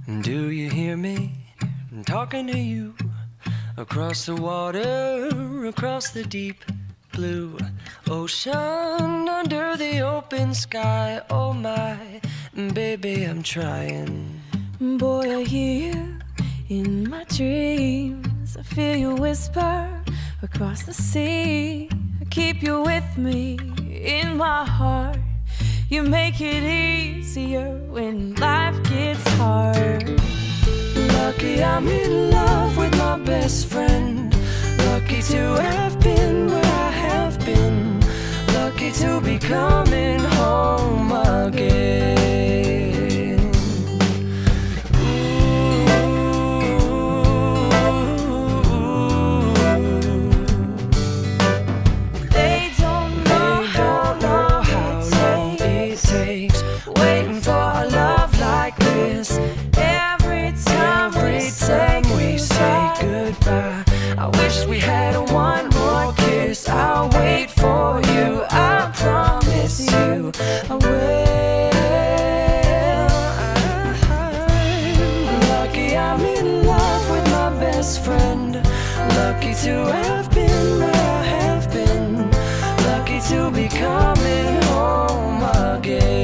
Do you hear me? I'm talking to you across the water, across the deep blue ocean, under the open sky. Oh my, baby, I'm trying. Boy, I hear you in my dreams. I feel you whisper across the sea. I keep you with me in my heart. You make it easier when life gets hard. Lucky I'm in love with my best friend. Lucky to have been where I have been. Lucky to be coming home again. They don't know how long it takes waiting for a love like this. every time We say goodbye. I wish we had one more kiss. I'll wait for you. I promise you I will. Lucky I'm in love with my best friend. Lucky to have been where I have been. Lucky to be coming home again.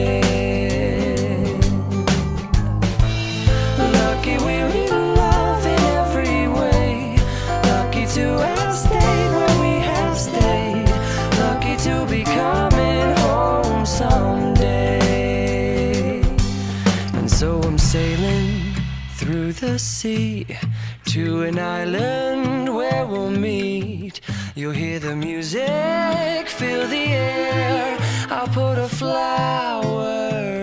Lucky we're in love in every way. Lucky to have stayed where we have stayed. Lucky to be coming home someday. And so I'm sailing through the sea to an island where we'll meet. You'll hear the music, feel the air. I'll put a flower